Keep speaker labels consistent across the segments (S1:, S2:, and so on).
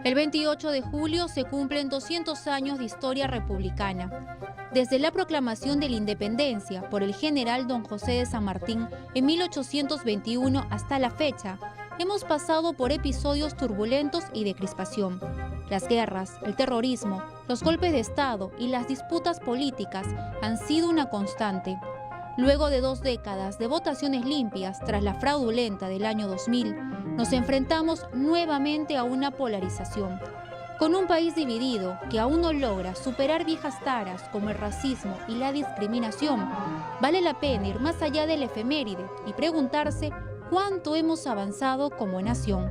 S1: El 28 de julio se cumplen 200 años de historia republicana. Desde la proclamación de la independencia por el general don José de San Martín en 1821 hasta la fecha, hemos pasado por episodios turbulentos y de crispación. Las guerras, el terrorismo, los golpes de Estado y las disputas políticas han sido una constante. Luego de 2 décadas de votaciones limpias tras la fraudulenta del año 2000, nos enfrentamos nuevamente a una polarización. Con un país dividido que aún no logra superar viejas taras como el racismo y la discriminación, vale la pena ir más allá del efeméride y preguntarse cuánto hemos avanzado como nación.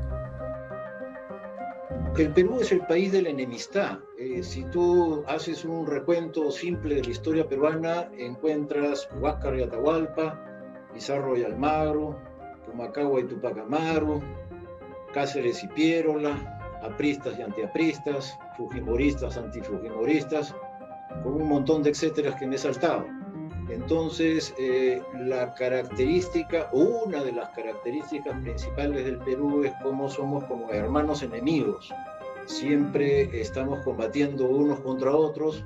S2: El Perú es el país de la enemistad. Si tú haces un recuento simple de la historia peruana, encuentras Huáscar y Atahualpa, Pizarro y Almagro, Pumacahua y Tupac Amaru, Cáceres y Piérola, apristas y antiapristas, fujimoristas, antifujimoristas, con un montón de etcéteras que me he saltado. Entonces, la característica, o una de las características principales del Perú es cómo somos como hermanos enemigos. Siempre estamos combatiendo unos contra otros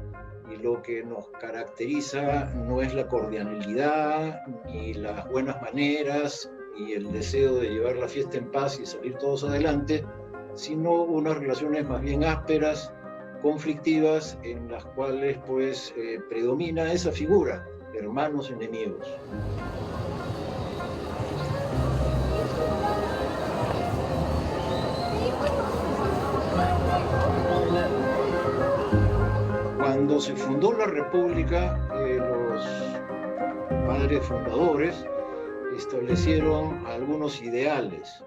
S2: y lo que nos caracteriza no es la cordialidad, ni las buenas maneras, y el deseo de llevar la fiesta en paz y salir todos adelante, sino unas relaciones más bien ásperas, conflictivas, en las cuales pues predomina esa figura, hermanos enemigos. Cuando se fundó la República, los padres fundadores establecieron algunos ideales.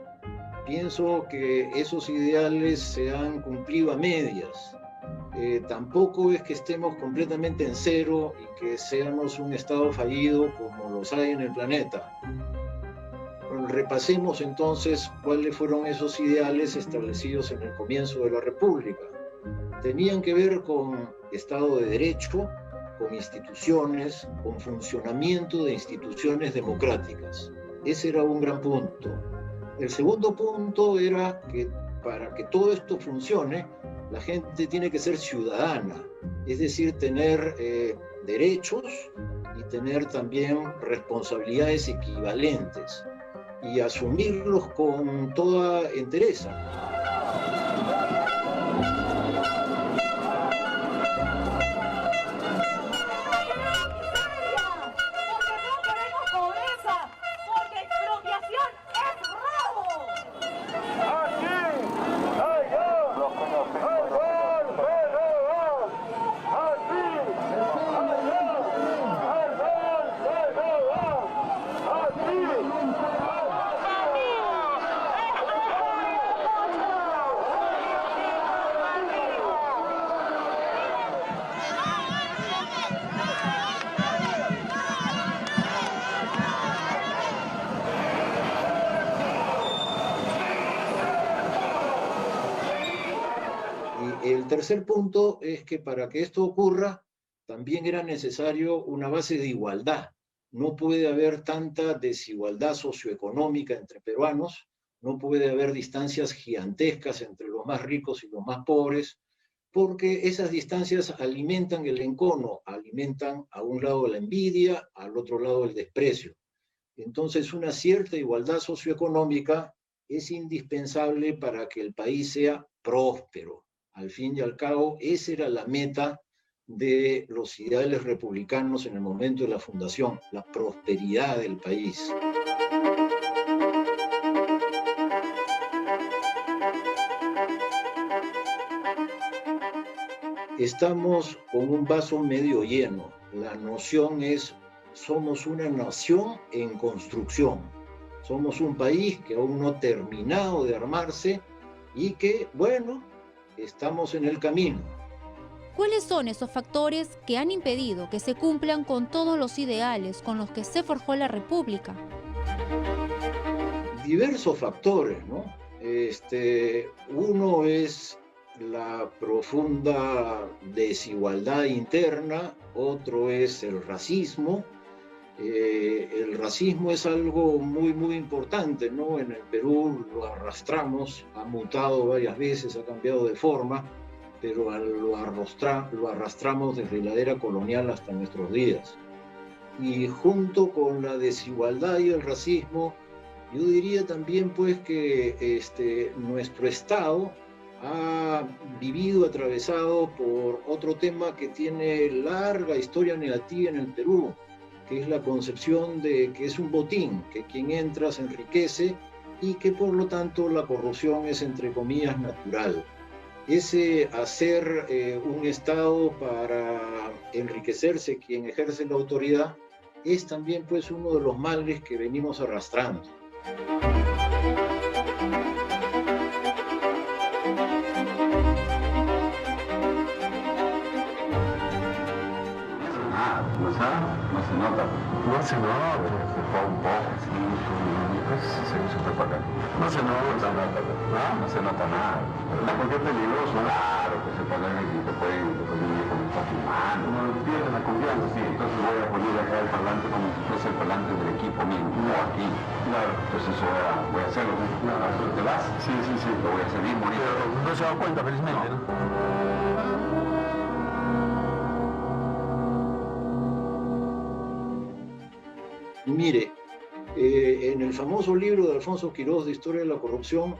S2: Pienso que esos ideales se han cumplido a medias. Tampoco es que estemos completamente en cero y que seamos un estado fallido como los hay en el planeta. Repasemos entonces cuáles fueron esos ideales establecidos en el comienzo de la República. Tenían que ver con Estado de Derecho, con instituciones, con funcionamiento de instituciones democráticas. Ese era un gran punto. El segundo punto era que para que todo esto funcione, la gente tiene que ser ciudadana, es decir, tener derechos y tener también responsabilidades equivalentes y asumirlos con toda entereza. El tercer punto es que para que esto ocurra, también era necesario una base de igualdad. No puede haber tanta desigualdad socioeconómica entre peruanos, no puede haber distancias gigantescas entre los más ricos y los más pobres, porque esas distancias alimentan el encono, alimentan a un lado la envidia, al otro lado el desprecio. Entonces, una cierta igualdad socioeconómica es indispensable para que el país sea próspero. Al fin y al cabo, esa era la meta de los ideales republicanos en el momento de la fundación, la prosperidad del país. Estamos con un vaso medio lleno. La noción es, somos una nación en construcción. Somos un país que aún no ha terminado de armarse y que, bueno, estamos en el camino.
S1: ¿Cuáles son esos factores que han impedido que se cumplan con todos los ideales con los que se forjó la República?
S2: Diversos factores, ¿no? Uno es la profunda desigualdad interna, otro es el racismo, El racismo es algo muy, muy importante, ¿no? En el Perú lo arrastramos, ha mutado varias veces, ha cambiado de forma, pero lo arrastramos desde la era colonial hasta nuestros días. Y junto con la desigualdad y el racismo, yo diría también pues que nuestro Estado ha vivido atravesado por otro tema que tiene larga historia negativa en el Perú, que es la concepción de que es un botín, que quien entra se enriquece y que por lo tanto la corrupción es entre comillas natural. Ese hacer un Estado para enriquecerse quien ejerce la autoridad es también pues uno de los males que venimos arrastrando.
S3: No se nota. No se nota, se fue un poco, sí, pues se fue para acá. No se nota nada, no se nota nada. Porque es peligroso. Claro, que se pone y te pueden ir como está filmando. No pierden la confianza, sí. Entonces voy a poner acá el parlante como si fuese el parlante del equipo mío, no aquí. Claro. Entonces eso voy a hacerlo. Claro. ¿Te vas? Sí. Lo voy a hacer bien bonito. Pero no se da cuenta, felizmente, ¿no?
S2: Mire, en el famoso libro de Alfonso Quirós de Historia de la corrupción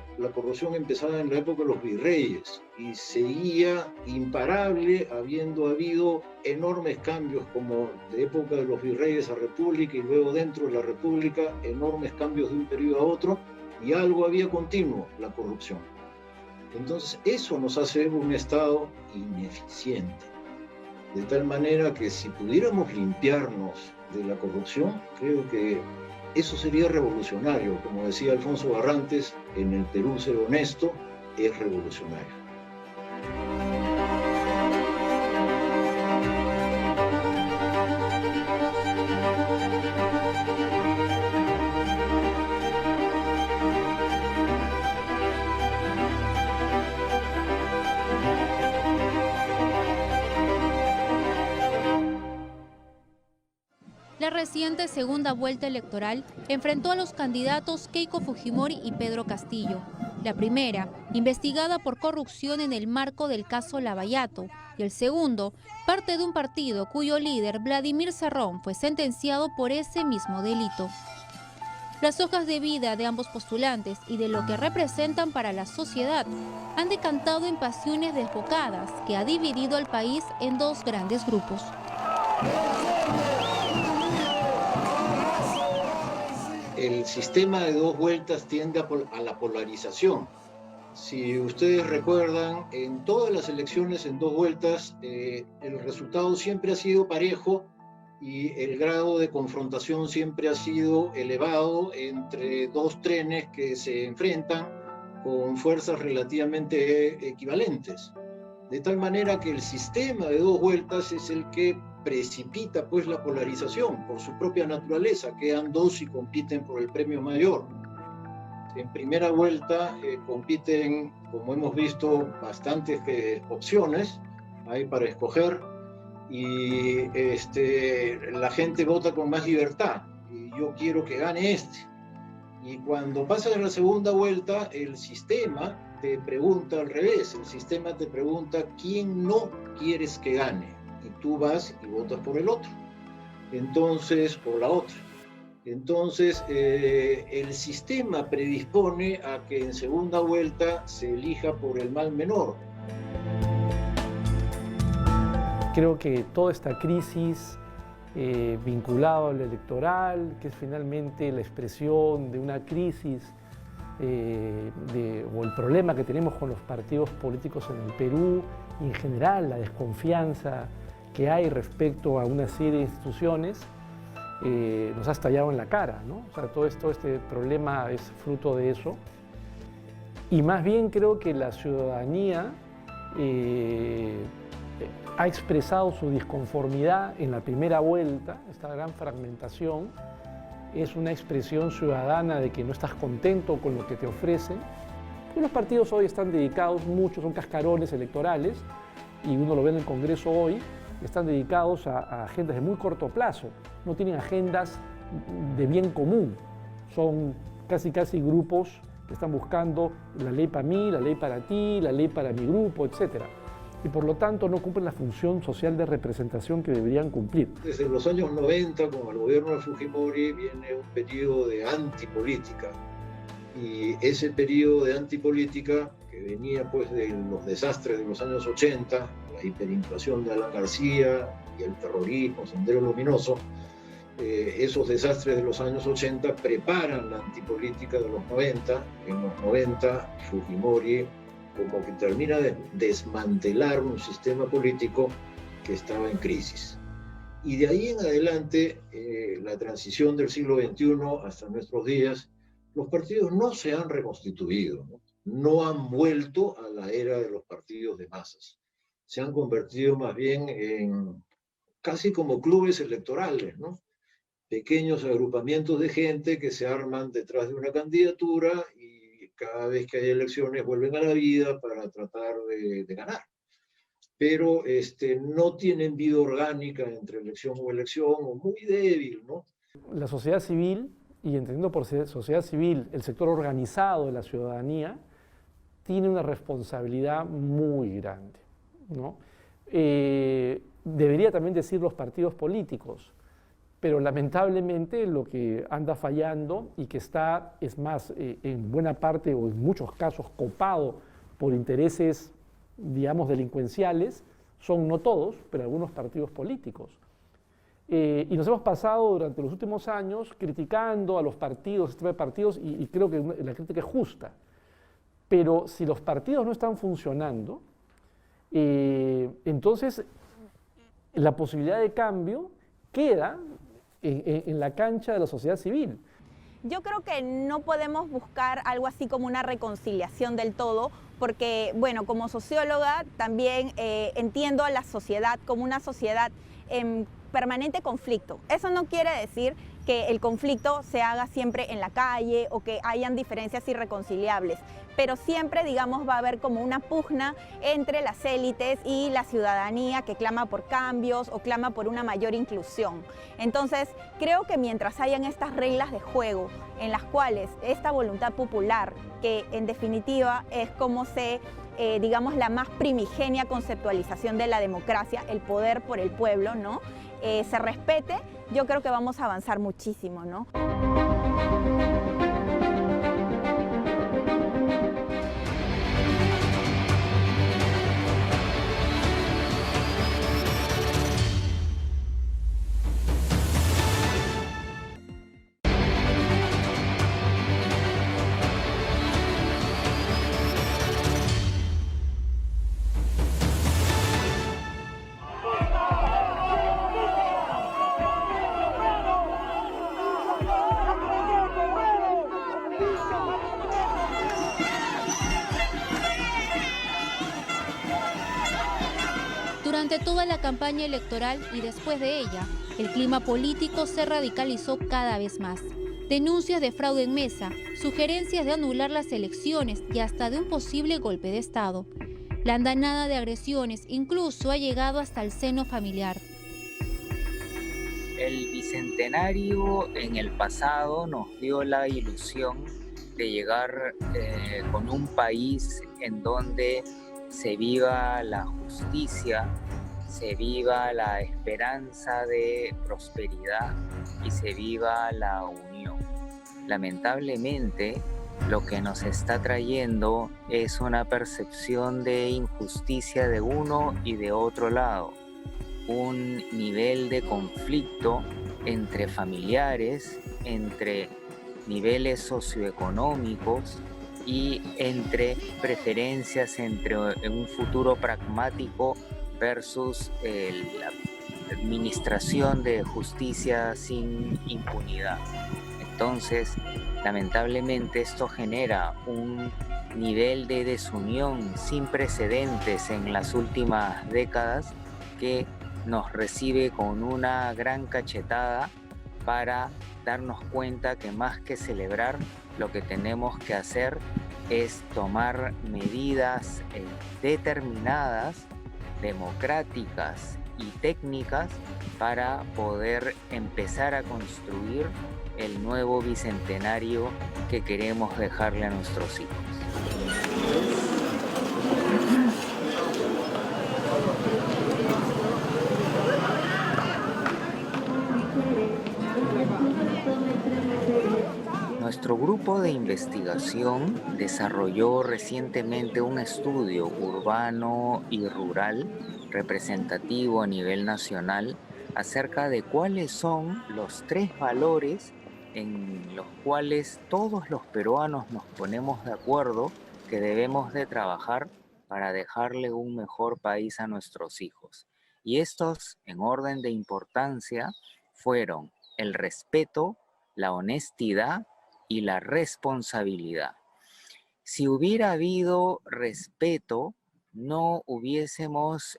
S2: empezaba en la época de los virreyes y seguía imparable, habiendo habido enormes cambios, como de época de los virreyes a república y luego dentro de la república, enormes cambios de un periodo a otro, y algo había continuo, la corrupción. Entonces eso nos hace un Estado ineficiente, de tal manera que si pudiéramos limpiarnos de la corrupción, creo que eso sería revolucionario. Como decía Alfonso Barrantes, en el Perú ser honesto es revolucionario.
S1: La reciente segunda vuelta electoral enfrentó a los candidatos Keiko Fujimori y Pedro Castillo. La primera, investigada por corrupción en el marco del caso Lavallato, y el segundo, parte de un partido cuyo líder, Vladimir Cerrón, fue sentenciado por ese mismo delito. Las hojas de vida de ambos postulantes y de lo que representan para la sociedad han decantado en pasiones desbocadas que ha dividido al país en dos grandes grupos.
S2: El sistema de dos vueltas tiende a la polarización. Si ustedes recuerdan, en todas las elecciones en dos vueltas, el resultado siempre ha sido parejo y el grado de confrontación siempre ha sido elevado entre dos trenes que se enfrentan con fuerzas relativamente equivalentes. De tal manera que el sistema de dos vueltas es el que precipita pues la polarización por su propia naturaleza. Quedan dos y compiten por el premio mayor. En primera vuelta compiten, como hemos visto, bastantes opciones hay para escoger y la gente vota con más libertad y yo quiero que gane este. Y cuando pasas a la segunda vuelta, el sistema te pregunta al revés, el sistema te pregunta quién no quieres que gane. Y tú vas y votas por el otro, entonces por la otra. Entonces el sistema predispone a que en segunda vuelta se elija por el mal menor.
S4: Creo que toda esta crisis vinculada al electoral, que es finalmente la expresión de una crisis o el problema que tenemos con los partidos políticos en el Perú y en general la desconfianza que hay respecto a una serie de instituciones, nos ha estallado en la cara, ¿no? O sea, todo este problema es fruto de eso. Y más bien creo que la ciudadanía ha expresado su disconformidad en la primera vuelta. Esta gran fragmentación es una expresión ciudadana de que no estás contento con lo que te ofrecen. Y los partidos hoy están dedicados, muchos son cascarones electorales, y uno lo ve en el Congreso hoy, están dedicados a agendas de muy corto plazo, no tienen agendas de bien común, son casi grupos que están buscando la ley para mí, la ley para ti, la ley para mi grupo, etc. Y por lo tanto no cumplen la función social de representación que deberían cumplir.
S2: Desde los años 90, con el gobierno de Fujimori, viene un periodo de antipolítica. Y ese periodo de antipolítica, que venía pues de los desastres de los años 80, la hiperinflación de Alan García y el terrorismo, Sendero Luminoso, esos desastres de los años 80 preparan la antipolítica de los 90. En los 90, Fujimori como que termina de desmantelar un sistema político que estaba en crisis. Y de ahí en adelante, la transición del siglo XXI hasta nuestros días, los partidos no se han reconstituido, no han vuelto a la era de los partidos de masas. Se han convertido más bien en casi como clubes electorales, ¿no? Pequeños agrupamientos de gente que se arman detrás de una candidatura y cada vez que hay elecciones vuelven a la vida para tratar de ganar. Pero no tienen vida orgánica entre elección o elección, o muy débil, ¿no?
S4: La sociedad civil, y entendiendo por sociedad civil el sector organizado de la ciudadanía, tiene una responsabilidad muy grande, ¿no? Debería también decir los partidos políticos, pero lamentablemente lo que anda fallando y que está, es más, en buena parte o en muchos casos copado por intereses, digamos, delincuenciales, son no todos, pero algunos partidos políticos. Y nos hemos pasado durante los últimos años criticando a los partidos, este tipo de partidos, y creo que la crítica es justa. Pero si los partidos no están funcionando, entonces la posibilidad de cambio queda en la cancha de la sociedad civil.
S5: Yo creo que no podemos buscar algo así como una reconciliación del todo, porque, bueno, como socióloga también entiendo a la sociedad como una sociedad en permanente conflicto. Eso no quiere decir que el conflicto se haga siempre en la calle o que hayan diferencias irreconciliables, pero siempre, digamos, va a haber como una pugna entre las élites y la ciudadanía que clama por cambios o clama por una mayor inclusión. Entonces, creo que mientras hayan estas reglas de juego en las cuales esta voluntad popular, que en definitiva es como digamos, la más primigenia conceptualización de la democracia, el poder por el pueblo, ¿no? Se respete, yo creo que vamos a avanzar muchísimo, ¿no?
S1: Durante toda la campaña electoral y después de ella, el clima político se radicalizó cada vez más. Denuncias de fraude en mesa, sugerencias de anular las elecciones y hasta de un posible golpe de Estado. La andanada de agresiones incluso ha llegado hasta el seno familiar.
S6: El bicentenario en el pasado nos dio la ilusión de llegar con un país en donde se viva la justicia, se viva la esperanza de prosperidad y se viva la unión. Lamentablemente, lo que nos está trayendo es una percepción de injusticia de uno y de otro lado, un nivel de conflicto entre familiares, entre niveles socioeconómicos y entre preferencias entre un futuro pragmático versus la administración de justicia sin impunidad. Entonces, lamentablemente esto genera un nivel de desunión sin precedentes en las últimas décadas que nos recibe con una gran cachetada para darnos cuenta que más que celebrar, lo que tenemos que hacer es tomar medidas determinadas, democráticas y técnicas para poder empezar a construir el nuevo bicentenario que queremos dejarle a nuestros hijos. Nuestro grupo de investigación desarrolló recientemente un estudio urbano y rural representativo a nivel nacional acerca de cuáles son los 3 valores en los cuales todos los peruanos nos ponemos de acuerdo que debemos de trabajar para dejarle un mejor país a nuestros hijos. Y estos, en orden de importancia, fueron el respeto, la honestidad y la responsabilidad. Si hubiera habido respeto, no hubiésemos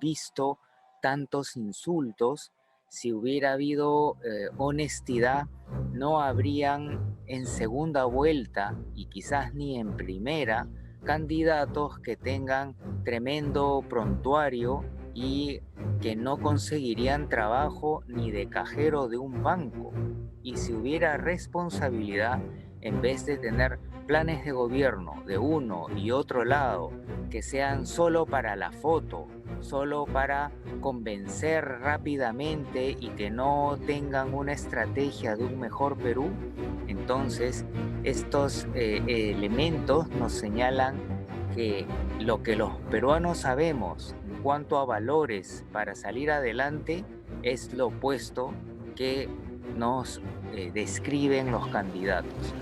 S6: visto tantos insultos. Si hubiera habido honestidad, no habrían en segunda vuelta y quizás ni en primera candidatos que tengan tremendo prontuario y que no conseguirían trabajo ni de cajero de un banco. Y si hubiera responsabilidad, en vez de tener planes de gobierno de uno y otro lado que sean solo para la foto, solo para convencer rápidamente y que no tengan una estrategia de un mejor Perú, entonces estos elementos nos señalan que lo que los peruanos sabemos en cuanto a valores para salir adelante es lo opuesto que nos describen los candidatos.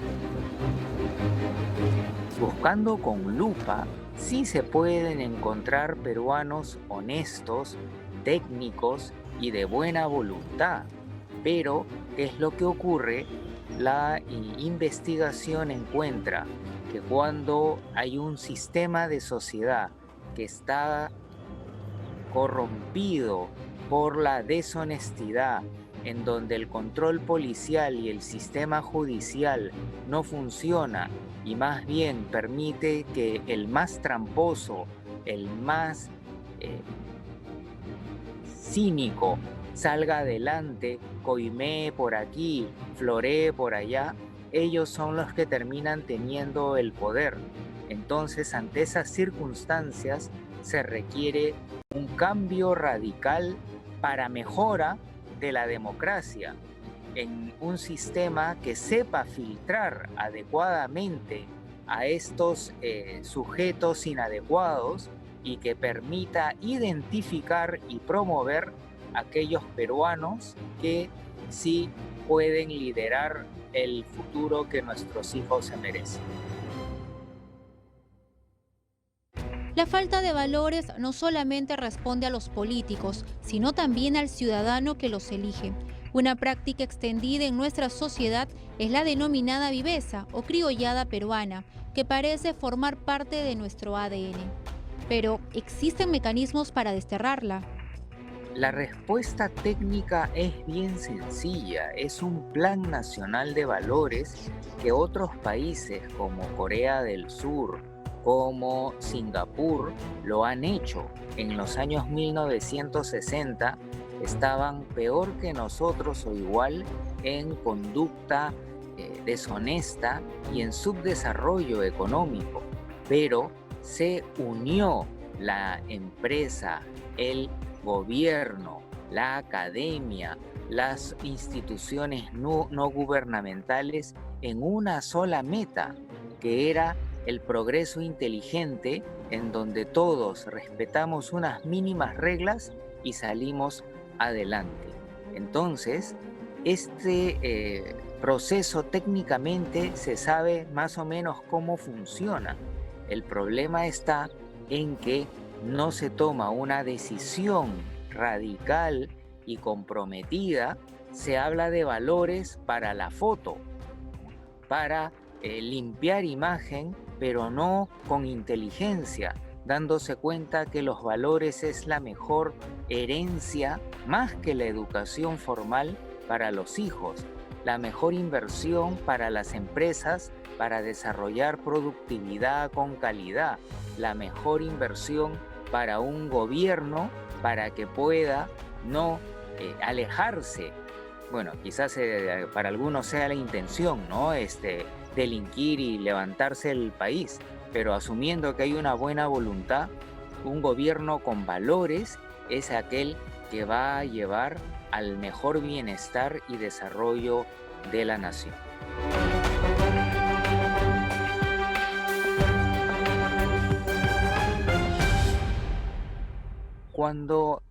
S6: Buscando con lupa, sí se pueden encontrar peruanos honestos, técnicos y de buena voluntad, pero ¿qué es lo que ocurre? La investigación encuentra que cuando hay un sistema de sociedad que está corrompido por la deshonestidad, en donde el control policial y el sistema judicial no funciona y más bien permite que el más tramposo, el más cínico salga adelante, coimee por aquí, floree por allá, ellos son los que terminan teniendo el poder. Entonces, ante esas circunstancias, se requiere un cambio radical para mejora de la democracia, en un sistema que sepa filtrar adecuadamente a estos sujetos inadecuados y que permita identificar y promover aquellos peruanos que sí pueden liderar el futuro que nuestros hijos se merecen.
S1: La falta de valores no solamente responde a los políticos, sino también al ciudadano que los elige. Una práctica extendida en nuestra sociedad es la denominada viveza o criollada peruana, que parece formar parte de nuestro ADN. Pero, ¿existen mecanismos para desterrarla?
S6: La respuesta técnica es bien sencilla, es un plan nacional de valores que otros países como Corea del Sur, como Singapur, lo han hecho. En los años 1960 estaban peor que nosotros o igual en conducta deshonesta y en subdesarrollo económico, pero se unió la empresa, el gobierno, la academia, las instituciones no gubernamentales en una sola meta, que era el progreso inteligente, en donde todos respetamos unas mínimas reglas y salimos adelante. Entonces, este proceso técnicamente se sabe más o menos cómo funciona. El problema está en que no se toma una decisión radical y comprometida. Se habla de valores para la foto, para limpiar imagen, pero no con inteligencia, dándose cuenta que los valores es la mejor herencia, más que la educación formal para los hijos, la mejor inversión para las empresas para desarrollar productividad con calidad, la mejor inversión para un gobierno para que pueda no alejarse. Bueno, quizás para algunos sea la intención, ¿no? Delinquir y levantarse el país, pero asumiendo que hay una buena voluntad, un gobierno con valores es aquel que va a llevar al mejor bienestar y desarrollo de la nación. Cuando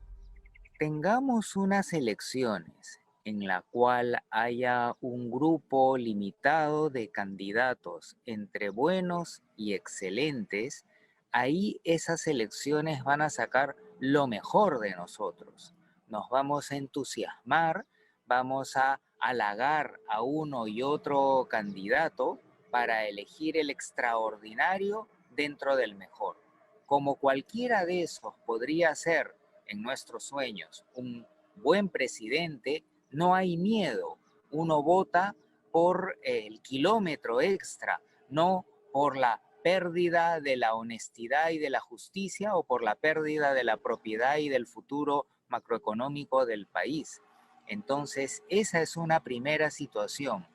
S6: tengamos unas elecciones en la cual haya un grupo limitado de candidatos entre buenos y excelentes, ahí esas elecciones van a sacar lo mejor de nosotros. Nos vamos a entusiasmar, vamos a halagar a uno y otro candidato para elegir el extraordinario dentro del mejor. Como cualquiera de esos podría ser en nuestros sueños un buen presidente, no hay miedo. Uno vota por el kilómetro extra, no por la pérdida de la honestidad y de la justicia o por la pérdida de la propiedad y del futuro macroeconómico del país. Entonces, esa es una primera situación.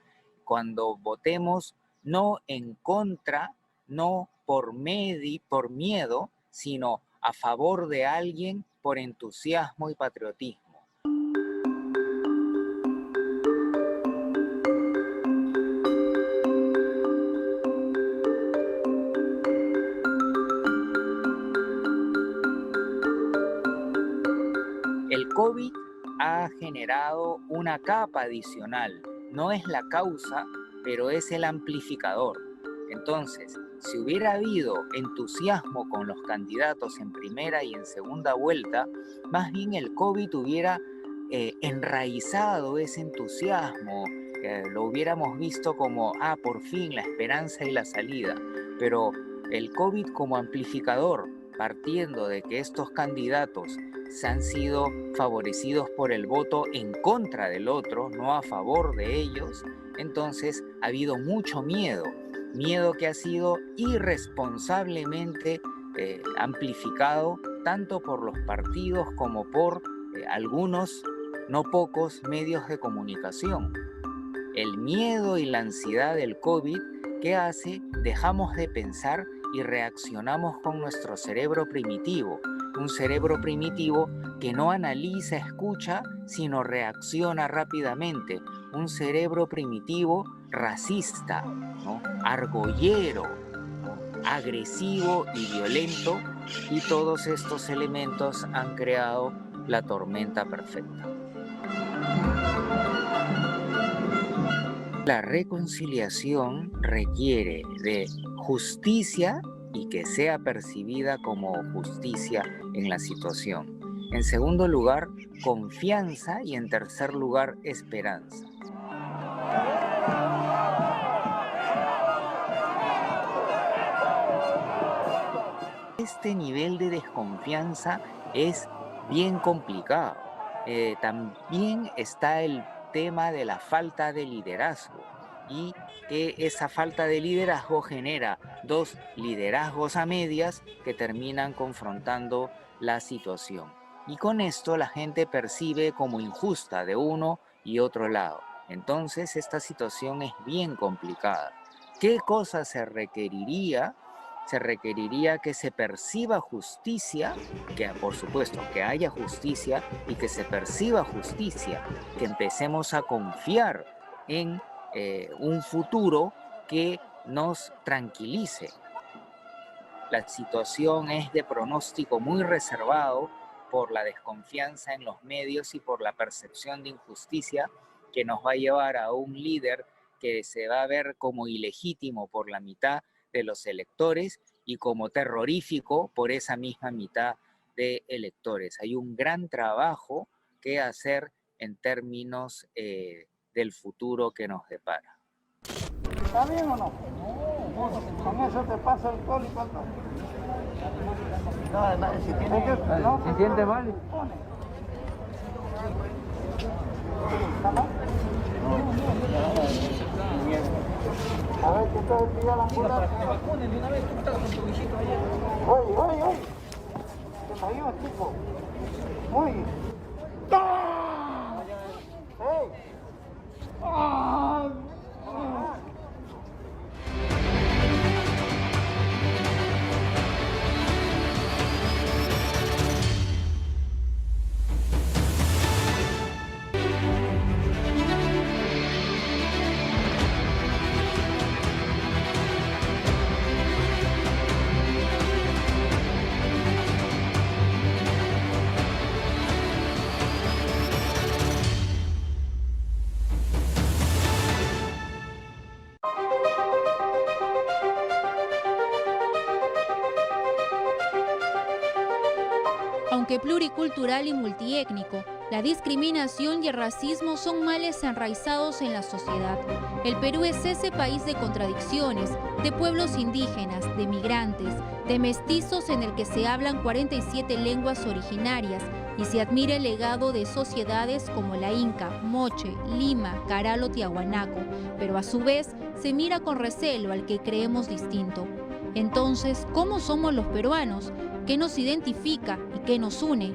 S6: Cuando votemos no en contra, no por miedo, sino a favor de alguien por entusiasmo y patriotismo. El COVID ha generado una capa adicional. No es la causa, pero es el amplificador. Entonces, si hubiera habido entusiasmo con los candidatos en primera y en segunda vuelta, más bien el COVID hubiera enraizado ese entusiasmo, lo hubiéramos visto como, por fin, la esperanza y la salida. Pero el COVID como amplificador, partiendo de que estos candidatos se han sido favorecidos por el voto en contra del otro, no a favor de ellos, entonces ha habido mucho miedo que ha sido irresponsablemente amplificado tanto por los partidos como por algunos, no pocos, medios de comunicación. El miedo y la ansiedad del COVID, ¿qué hace? Dejamos de pensar y reaccionamos con nuestro cerebro primitivo. Un cerebro primitivo que no analiza, escucha, sino reacciona rápidamente. Un cerebro primitivo racista, ¿no? Argollero, ¿no? Agresivo y violento, y todos estos elementos han creado la tormenta perfecta. La reconciliación requiere de justicia y que sea percibida como justicia en la situación. En segundo lugar, confianza, y en tercer lugar, esperanza. Este nivel de desconfianza es bien complicado. También está el tema de la falta de liderazgo, y que esa falta de liderazgo genera dos liderazgos a medias que terminan confrontando la situación. Y con esto la gente percibe como injusta de uno y otro lado. Entonces esta situación es bien complicada. ¿Qué cosa se requeriría? Se requeriría que se perciba justicia, que por supuesto que haya justicia y que se perciba justicia, que empecemos a confiar en un futuro que nos tranquilice. La situación es de pronóstico muy reservado por la desconfianza en los medios y por la percepción de injusticia que nos va a llevar a un líder que se va a ver como ilegítimo por la mitad de los electores y como terrorífico por esa misma mitad de electores. Hay un gran trabajo que hacer en términos del futuro que nos depara.
S7: ¿Está bien o no? Con eso te pasa el cólico. No, si tiene que, no, si siente mal. A ver, que ustedes pillan la ambulancia. Que vacunen de una vez, tú estás con tu visito ayer. Oye. Arriba, tipo. Muy bien. ¡Ah! ¡Ey! ¡Ah! ¡Ah!
S1: Aunque pluricultural y multiétnico, la discriminación y el racismo son males enraizados en la sociedad. El Perú es ese país de contradicciones, de pueblos indígenas, de migrantes, de mestizos en el que se hablan 47 lenguas originarias y se admira el legado de sociedades como la Inca, Moche, Lima, Caralo, Tiahuanaco, pero a su vez se mira con recelo al que creemos distinto. Entonces, ¿cómo somos los peruanos? ¿Qué nos identifica y qué nos une?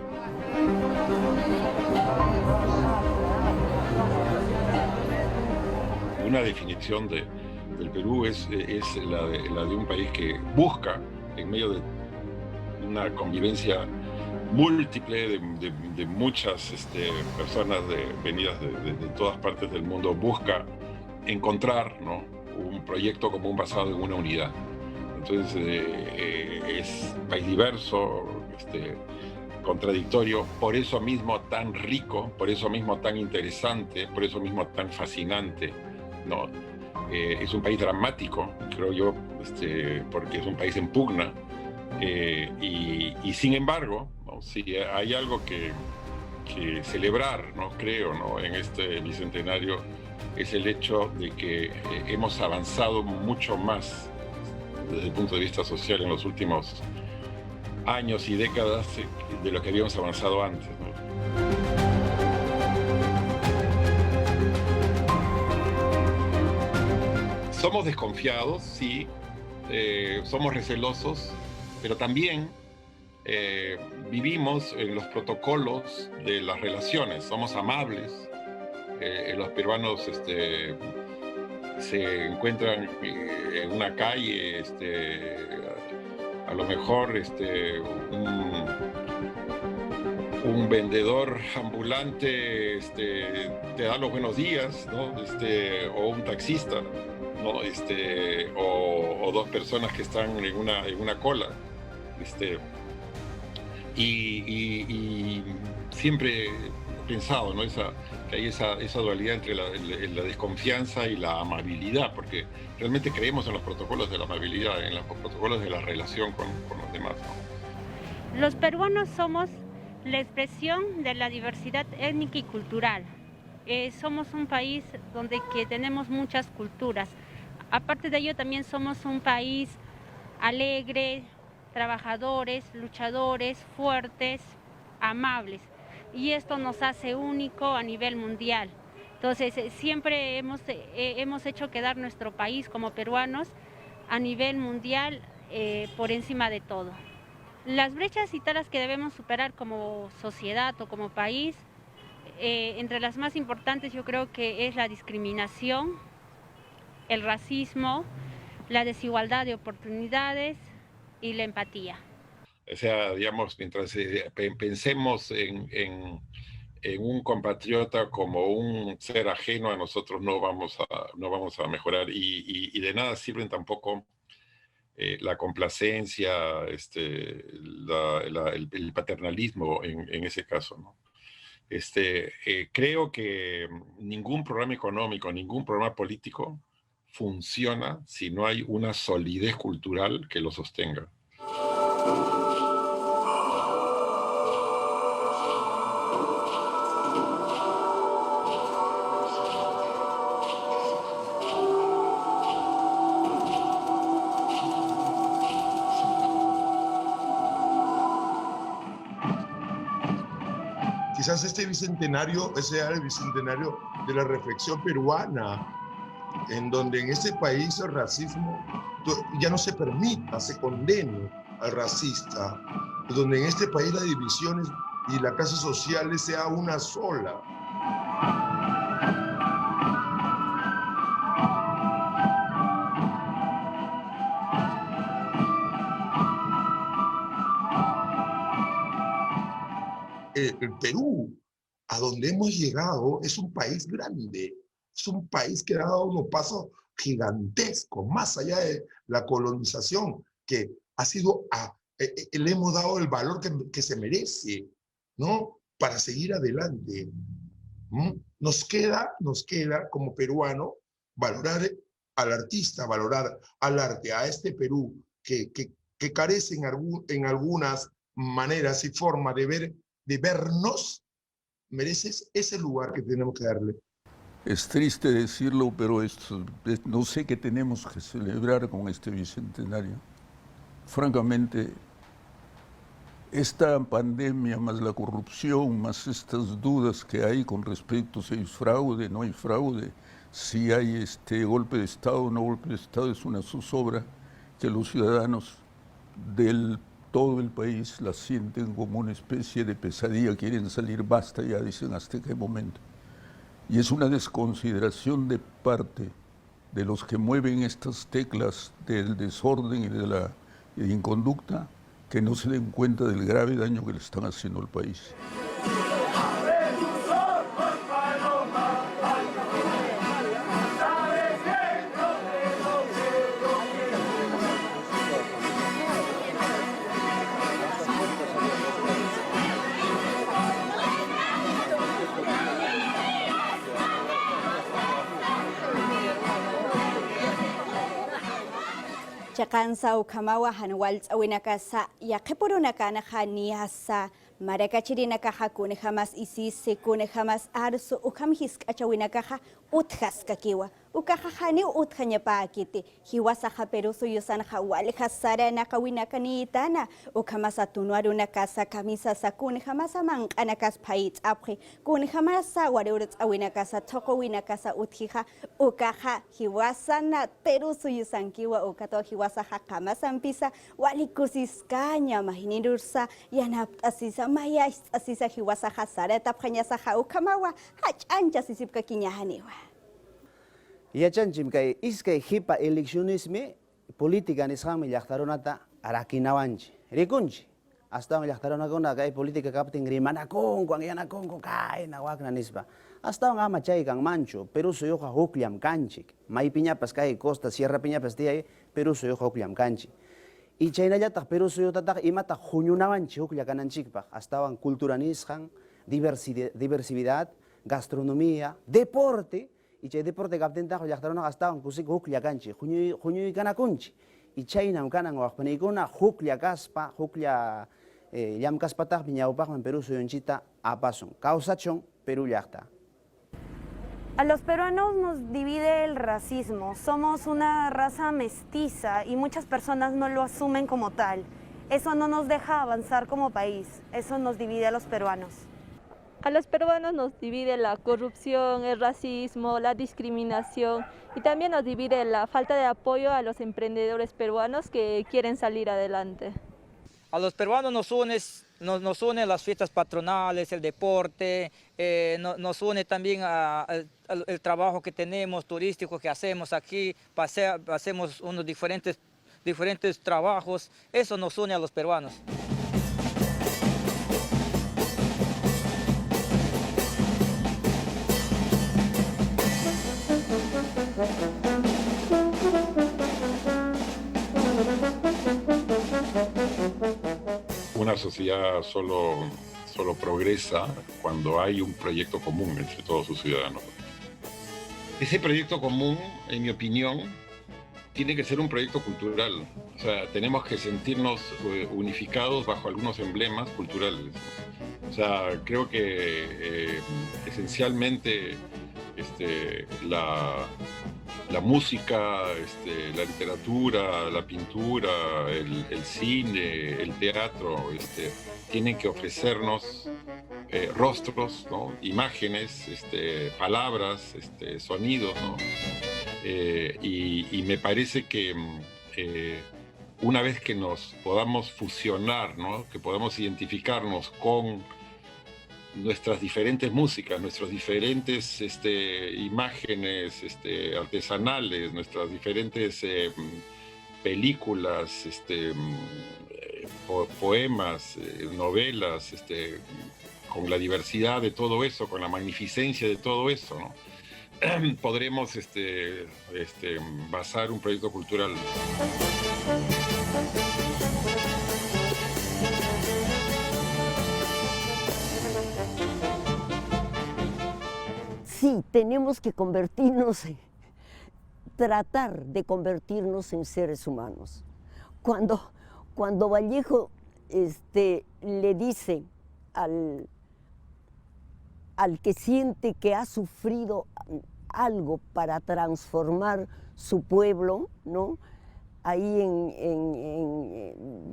S8: Una definición del Perú es la de un país que busca, en medio de una convivencia múltiple de muchas personas venidas de todas partes del mundo, busca encontrar, ¿no?, un proyecto común basado en una unidad. Entonces es un país diverso, contradictorio, por eso mismo tan rico, por eso mismo tan interesante, por eso mismo tan fascinante, ¿no? Es un país dramático, creo yo, porque es un país en pugna, y sin embargo, ¿no?, si hay algo que celebrar, ¿no?, creo, ¿no?, en este bicentenario, es el hecho de que hemos avanzado mucho más desde el punto de vista social en los últimos años y décadas de lo que habíamos avanzado antes, ¿no? Somos desconfiados, sí, somos recelosos, pero también vivimos en los protocolos de las relaciones, somos amables. Los peruanos se encuentran en una calle, a lo mejor un vendedor ambulante te da los buenos días, ¿no?, o un taxista, ¿no?, o dos personas que están en una cola, y siempre he pensado, ¿no?, que hay esa dualidad entre la desconfianza y la amabilidad, porque realmente creemos en los protocolos de la amabilidad, en los protocolos de la relación con los demás, ¿no?
S9: Los peruanos somos la expresión de la diversidad étnica y cultural. Somos un país que tenemos muchas culturas. Aparte de ello, también somos un país alegre, trabajadores, luchadores, fuertes, amables. Y esto nos hace único a nivel mundial. Entonces, siempre hemos hecho quedar nuestro país como peruanos a nivel mundial por encima de todo. Las brechas y taras que debemos superar como sociedad o como país, entre las más importantes yo creo que es la discriminación, el racismo, la desigualdad de oportunidades y la empatía.
S8: O sea, digamos, mientras pensemos en un compatriota como un ser ajeno a nosotros, no vamos a mejorar, y de nada sirven tampoco la complacencia, el paternalismo en ese caso, ¿no? Creo que ningún programa económico, ningún programa político funciona si no hay una solidez cultural que lo sostenga.
S10: Quizás este bicentenario sea el bicentenario de la reflexión peruana, en donde en este país el racismo ya no se permita, se condene al racista, donde en este país las divisiones y la clase social sea una sola. El Perú, a donde hemos llegado, es un país grande, es un país que ha dado unos pasos gigantescos, más allá de la colonización, que ha sido, le hemos dado el valor que se merece, ¿no? Para seguir adelante. Nos queda como peruano valorar al artista, valorar al arte, a este Perú que carece en algunas maneras y formas de vernos, mereces ese lugar que tenemos que darle.
S11: Es triste decirlo, pero no sé qué tenemos que celebrar con este bicentenario. Francamente, esta pandemia, más la corrupción, más estas dudas que hay con respecto a si hay fraude, no hay fraude, si hay golpe de Estado o no golpe de Estado, es una zozobra que los ciudadanos del todo el país la sienten como una especie de pesadilla, quieren salir, basta ya, dicen, ¿hasta qué momento? Y es una desconsideración de parte de los que mueven estas teclas del desorden y de la inconducta, que no se den cuenta del grave daño que le están haciendo al país.
S12: Chakansa ukamawa hanwalts awinakasa yaqipurunakana haniyasa marakachirinacaja kune jamás isise kune jamás arso ukamhiskacha winakaja utjaskakiwa ukajajani utjañapakiti hiwasaja peruso yosana jawale jasara nakawinakanitana ukamasa tunuaruna casa camisa sakune jamás amanqanakas paits apje kune jamás aguarurts awinakasa toko winakasa utjija ukaja hiwasana peruso yosankiwa ukato hiwasaja kamasampisa walikusiskaña mahinirursa yanaptasisa maya asisa hiwasaja sara tapjañasaja ukamawa hachancha sisipka kiñajaniwa.
S13: Yachanchim kay iskay hipa eleccionisme política nisqami llaqtaronata arakinawanchi rikunchi astawan llaqtaronakuna kay política kaptin rimanakunkuan yanakunku kayna wakna nispa astawan ama chay kanmanchu Perú suyuqa hukllam kanchik maypiñapas kay costa sierra piñapas tiyay Perú suyuqa hukllam kanchik y chaynallataq Perú suyutataq imata huñunawanchi huklla kananchikpaq astawan cultura nisqan diversidad gastronomía deporte y chay deporte kaptintaqa llaqtaronaqa astawan kusik huklla kanchik huñuykanakunchi y chaynam kanan waqpanikuna huklla kaspa huklla llamkaspataqpi ñawpaqman Perú suyunchita apasun kawsachon Perú llaqta.
S14: A los peruanos nos divide el racismo, somos una raza mestiza y muchas personas no lo asumen como tal. Eso no nos deja avanzar como país, eso nos divide a los peruanos.
S15: A los peruanos nos divide la corrupción, el racismo, la discriminación y también nos divide la falta de apoyo a los emprendedores peruanos que quieren salir adelante.
S16: A los peruanos nos une las fiestas patronales, el deporte, nos une también el trabajo que tenemos, turístico que hacemos aquí, hacemos unos diferentes trabajos, eso nos une a los peruanos.
S8: Una sociedad solo progresa cuando hay un proyecto común entre todos sus ciudadanos. Ese proyecto común, en mi opinión, tiene que ser un proyecto cultural. O sea, tenemos que sentirnos unificados bajo algunos emblemas culturales. O sea, creo que esencialmente la música, la literatura, la pintura, el cine, el teatro, tienen que ofrecernos rostros, ¿no? Imágenes, palabras, sonidos, ¿no? Y me parece que una vez que nos podamos fusionar, ¿no? Que podamos identificarnos con nuestras diferentes músicas, nuestras diferentes imágenes artesanales, nuestras diferentes películas, poemas, novelas, con la diversidad de todo eso, con la magnificencia de todo eso, ¿no? Podremos basar un proyecto cultural.
S17: Sí, tenemos que tratar de convertirnos en seres humanos. Cuando Vallejo le dice al que siente que ha sufrido algo para transformar su pueblo, ¿no? Ahí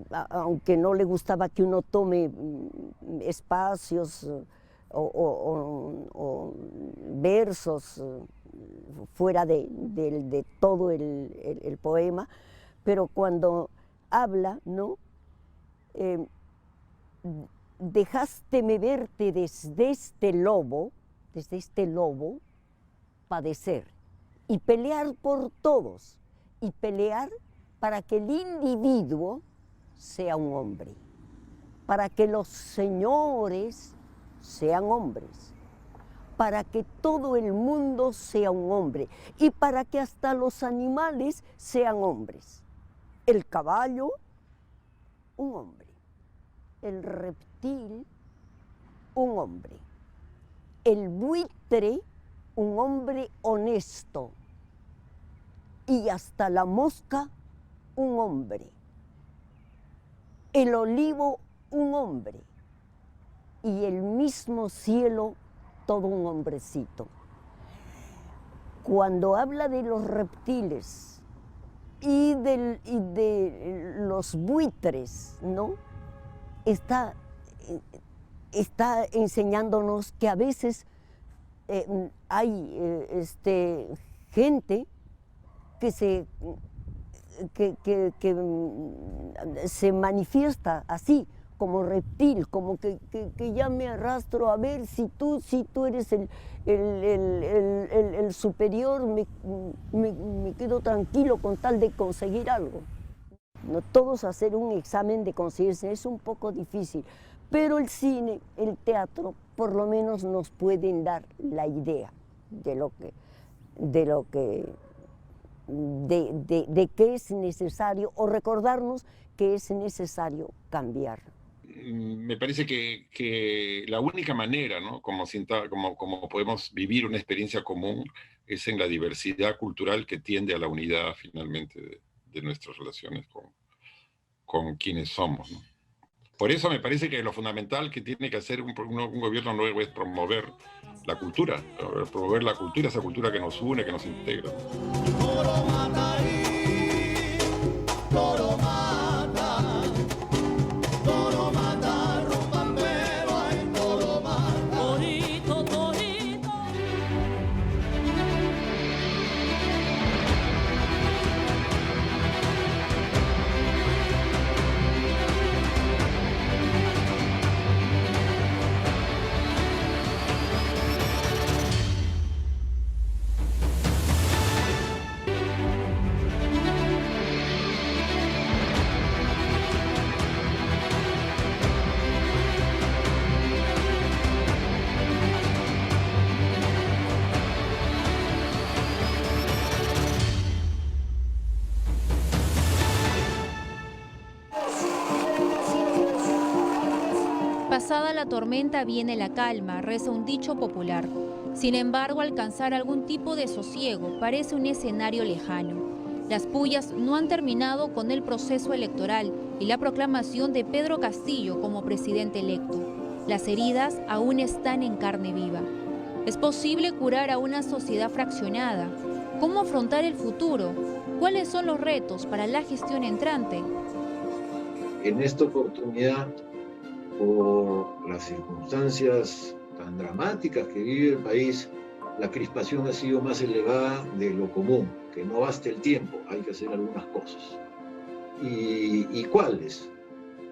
S17: aunque no le gustaba que uno tome espacios o versos fuera de todo el poema, pero cuando habla, ¿no? Dejásteme verte desde este lobo padecer y pelear por todos y pelear para que el individuo sea un hombre, para que los señores sean hombres, para que todo el mundo sea un hombre y para que hasta los animales sean hombres. El caballo, un hombre. El reptil, un hombre. El buitre, un hombre honesto. Y hasta la mosca, un hombre. El olivo, un hombre. Y el mismo cielo, todo un hombrecito. Cuando habla de los reptiles y de los buitres, ¿no? Está enseñándonos que a veces hay gente que se manifiesta así, como reptil, como que ya me arrastro a ver si tú eres el superior, me quedo tranquilo con tal de conseguir algo. No todos hacer un examen de conciencia es un poco difícil, pero el cine, el teatro, por lo menos nos pueden dar la idea de qué es necesario, o recordarnos que es necesario cambiar.
S8: Me parece que la única manera, ¿no? como podemos vivir una experiencia común es en la diversidad cultural que tiende a la unidad finalmente de nuestras relaciones con quienes somos, ¿no? Por eso me parece que lo fundamental que tiene que hacer un gobierno nuevo es promover la cultura, esa cultura que nos une, que nos integra.
S1: Pasada la tormenta viene la calma, reza un dicho popular. Sin embargo, alcanzar algún tipo de sosiego parece un escenario lejano. Las pullas no han terminado con el proceso electoral y la proclamación de Pedro Castillo como presidente electo. Las heridas aún están en carne viva. ¿Es posible curar a una sociedad fraccionada? ¿Cómo afrontar el futuro? ¿Cuáles son los retos para la gestión entrante?
S2: En esta oportunidad, por las circunstancias tan dramáticas que vive el país, la crispación ha sido más elevada de lo común, que no basta el tiempo, hay que hacer algunas cosas. ¿Y cuáles?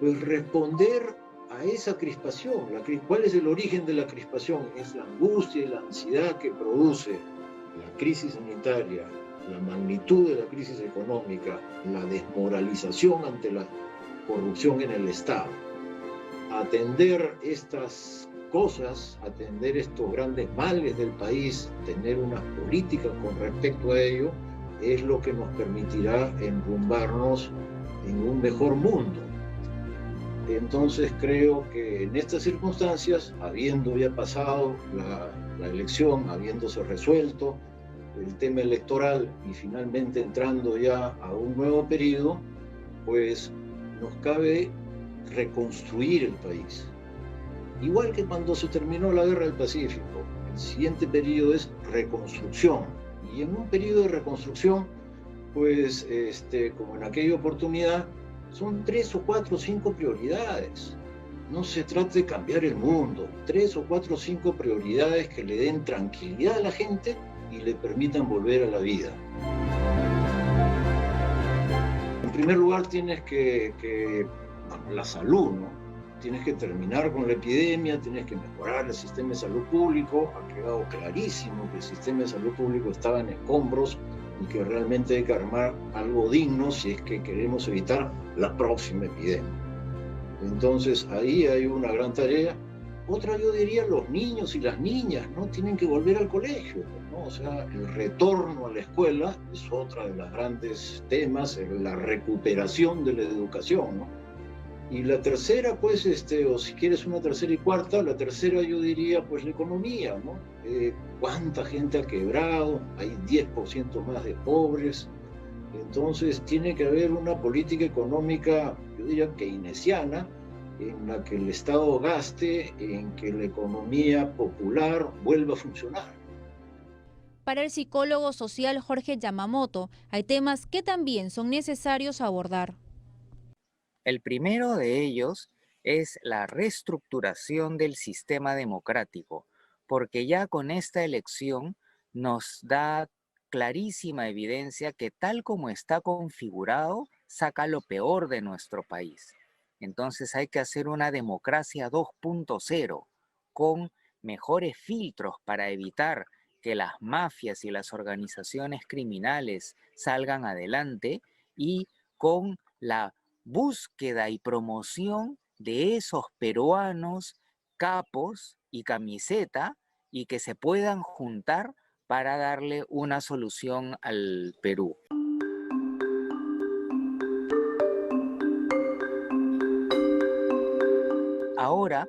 S2: Pues responder a esa crispación. ¿Cuál es el origen de la crispación? Es la angustia y la ansiedad que produce la crisis sanitaria, la magnitud de la crisis económica, la desmoralización ante la corrupción en el Estado. Atender estas cosas, atender estos grandes males del país, tener unas políticas con respecto a ello, es lo que nos permitirá enrumbarnos en un mejor mundo. Entonces creo que en estas circunstancias, habiendo ya pasado la elección, habiéndose resuelto el tema electoral y finalmente entrando ya a un nuevo periodo, pues nos cabe reconstruir el país. Igual que cuando se terminó la Guerra del Pacífico, el siguiente periodo es reconstrucción. Y en un periodo de reconstrucción, pues como en aquella oportunidad, son 3 o 4 o 5 prioridades. No se trata de cambiar el mundo, 3 o 4 o 5 prioridades que le den tranquilidad a la gente y le permitan volver a la vida. En primer lugar tienes la salud, ¿no? Tienes que terminar con la epidemia, tienes que mejorar el sistema de salud público. Ha quedado clarísimo que el sistema de salud público estaba en escombros y que realmente hay que armar algo digno si es que queremos evitar la próxima epidemia. Entonces ahí hay una gran tarea. Otra, yo diría, los niños y las niñas, ¿no? Tienen que volver al colegio, ¿no? O sea, el retorno a la escuela es otra de los grandes temas, la recuperación de la educación, ¿no? Y la tercera, pues, o si quieres una tercera y cuarta, la tercera yo diría, pues, la economía, ¿no? ¿Cuánta gente ha quebrado? Hay 10% más de pobres. Entonces, tiene que haber una política económica, yo diría, keynesiana, en la que el Estado gaste, en que la economía popular vuelva a funcionar.
S1: Para el psicólogo social Jorge Yamamoto, hay temas que también son necesarios abordar.
S6: El primero de ellos es la reestructuración del sistema democrático, porque ya con esta elección nos da clarísima evidencia que tal como está configurado, saca lo peor de nuestro país. Entonces hay que hacer una democracia 2.0 con mejores filtros para evitar que las mafias y las organizaciones criminales salgan adelante y con la búsqueda y promoción de esos peruanos capos y camiseta y que se puedan juntar para darle una solución al Perú. Ahora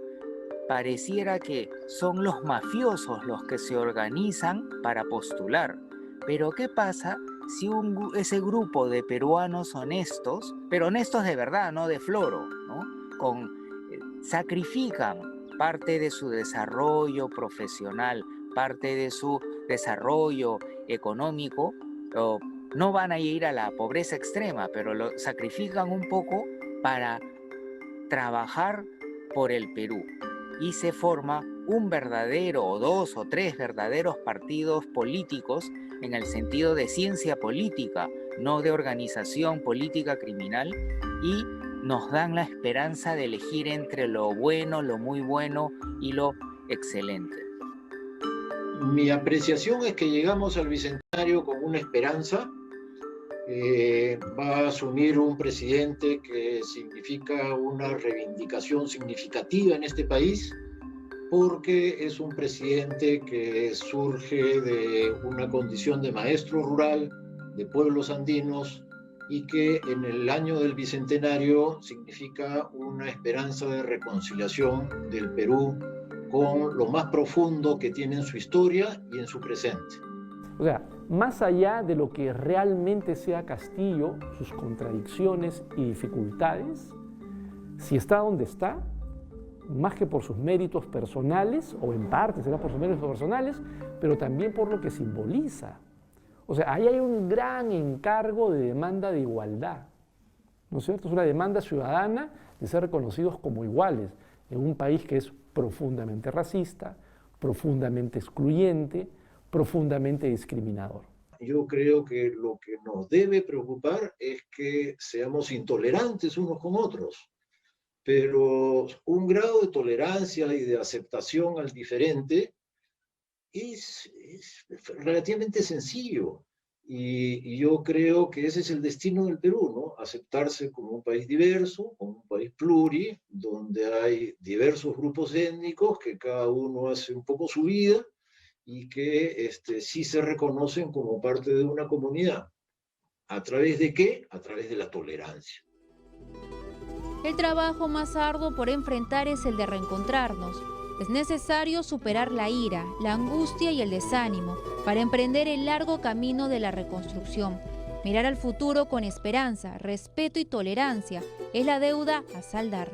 S6: pareciera que son los mafiosos los que se organizan para postular. Pero ¿qué pasa si ese grupo de peruanos honestos, pero honestos de verdad, no de floro, ¿no? Sacrifican parte de su desarrollo profesional, parte de su desarrollo económico, no van a ir a la pobreza extrema, pero lo sacrifican un poco para trabajar por el Perú y se forma un verdadero o 2 o 3 verdaderos partidos políticos en el sentido de ciencia política, no de organización política criminal, y nos dan la esperanza de elegir entre lo bueno, lo muy bueno y lo excelente.
S2: Mi apreciación es que llegamos al Bicentenario con una esperanza. Va a asumir un presidente que significa una reivindicación significativa en este país, porque es un presidente que surge de una condición de maestro rural, de pueblos andinos, y que en el año del Bicentenario significa una esperanza de reconciliación del Perú con lo más profundo que tiene en su historia y en su presente.
S4: O sea, más allá de lo que realmente sea Castillo, sus contradicciones y dificultades, si está donde está, más que por sus méritos personales, o en parte será por sus méritos personales, pero también por lo que simboliza. O sea, ahí hay un gran encargo de demanda de igualdad, ¿no es cierto? Es una demanda ciudadana de ser reconocidos como iguales en un país que es profundamente racista, profundamente excluyente, profundamente discriminador.
S2: yo creo que lo que nos debe preocupar es que seamos intolerantes unos con otros, pero un grado de tolerancia y de aceptación al diferente es relativamente sencillo. Y yo creo que ese es el destino del Perú, ¿no? Aceptarse como un país diverso, como un país pluri, donde hay diversos grupos étnicos que cada uno hace un poco su vida y que sí se reconocen como parte de una comunidad. ¿A través de qué? A través de la tolerancia.
S1: El trabajo más arduo por enfrentar es el de reencontrarnos. Es necesario superar la ira, la angustia y el desánimo para emprender el largo camino de la reconstrucción. Mirar al futuro con esperanza, respeto y tolerancia es la deuda a saldar.